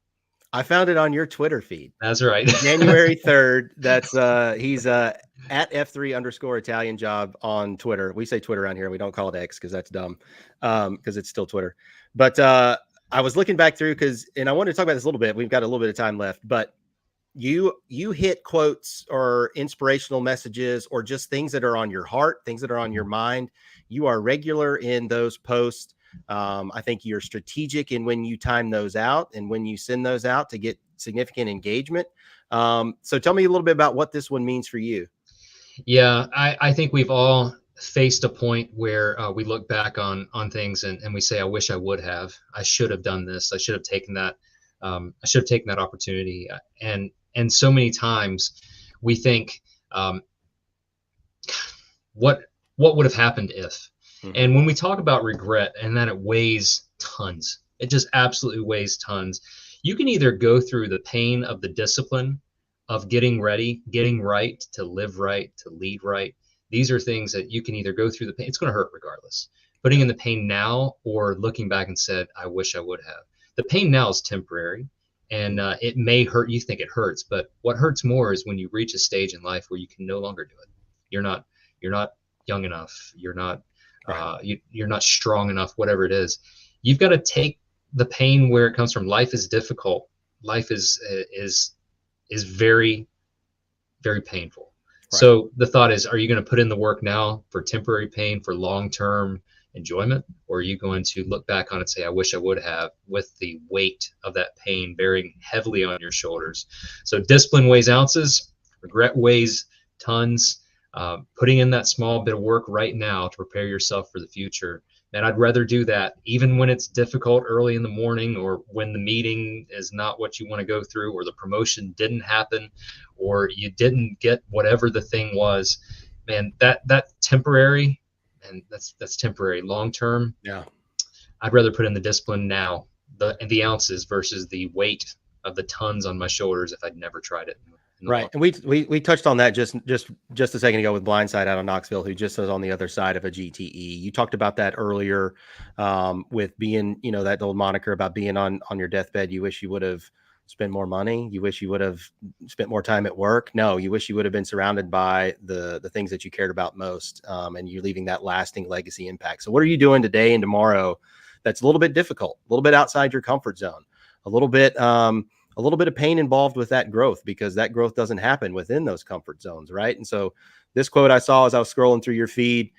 I found it on your Twitter feed. That's right. January 3rd. That's he's at F3 _ Italian Job on Twitter. We say Twitter around here. We don't call it X because that's dumb. Because it's still Twitter. But I was looking back through and I wanted to talk about this a little bit. We've got a little bit of time left, but you hit quotes or inspirational messages or just things that are on your heart, things that are on your mind. You are regular in those posts. I think you're strategic in when you time those out and when you send those out to get significant engagement. So tell me a little bit about what this one means for you. Yeah, I think we've all faced a point where we look back on things and we say, I wish I would have. I should have done this. I should have taken that. I should have taken that opportunity. And so many times we think, what would have happened if? And when we talk about regret and that it weighs tons, it just absolutely weighs tons. You can either go through the pain of the discipline of getting ready, getting right, to live right, to lead right. These are things that you can either go through the pain. It's going to hurt regardless. Putting in the pain now or looking back and said, I wish I would have. The pain now is temporary and it may hurt. You think it hurts, but what hurts more is when you reach a stage in life where you can no longer do it. You're not young enough. You're not you're not strong enough, whatever it is. You've got to take the pain where it comes from. Life is difficult. Life is very, very painful. Right. So the thought is, are you going to put in the work now for temporary pain, for long-term enjoyment, or are you going to look back on it and say, I wish I would have, with the weight of that pain bearing heavily on your shoulders? So discipline weighs ounces, regret weighs tons. Putting in that small bit of work right now to prepare yourself for the future. And I'd rather do that even when it's difficult early in the morning, or when the meeting is not what you want to go through, or the promotion didn't happen, or you didn't get whatever the thing was. Man, that temporary, and that's temporary. Long term, yeah, I'd rather put in the discipline now, the ounces versus the weight of the tons on my shoulders if I'd never tried it. Right. And we touched on that just a second ago with Blindside out of Knoxville, who just is on the other side of a GTE. You talked about that earlier, with being, that old moniker about being on your deathbed. You wish you would have spent more money. You wish you would have spent more time at work. No, you wish you would have been surrounded by the things that you cared about most, and you're leaving that lasting legacy impact. So what are you doing today and tomorrow that's a little bit difficult, a little bit outside your comfort zone, a little bit of pain involved with that growth, because that growth doesn't happen within those comfort zones, right? And so this quote I saw as I was scrolling through your feed,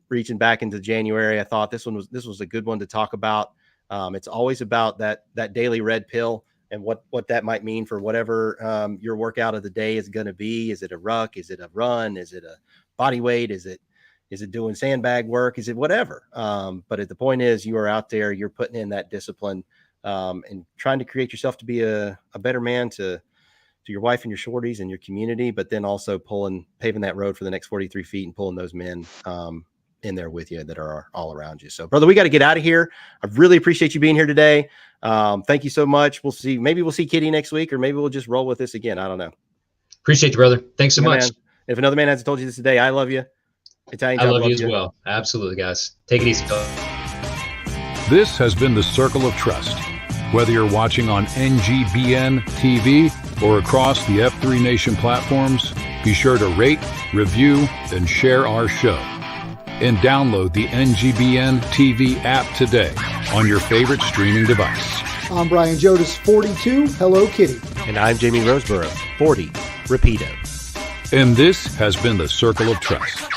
reaching back into January, I thought this was a good one to talk about. It's always about that daily red pill and what that might mean for whatever your workout of the day is going to be. Is it a ruck? Is it a run? Is it a body weight? Is it doing sandbag work? Is it whatever? But the point is, you are out there, you're putting in that discipline, and trying to create yourself to be a better man to your wife and your shorties and your community, but then also paving that road for the next 43 feet and pulling those men in there with you that are all around you. So, brother, we got to get out of here. I really appreciate you being here today. Thank you so much. Maybe we'll see Kitty next week, or maybe we'll just roll with this again. I don't know. Appreciate you, brother. Thanks so much. Man. If another man hasn't told you this today, I love you. Italian Job, I love you as well. Absolutely, guys. Take it easy. This has been the Circle of Trust. Whether you're watching on NGBN TV or across the F3 Nation platforms, be sure to rate, review, and share our show. And download the NGBN TV app today on your favorite streaming device. I'm Brian Jodas, 42, Hello Kitty. And I'm Jamie Roseborough, 40, Repeato. And this has been the Circle of Trust.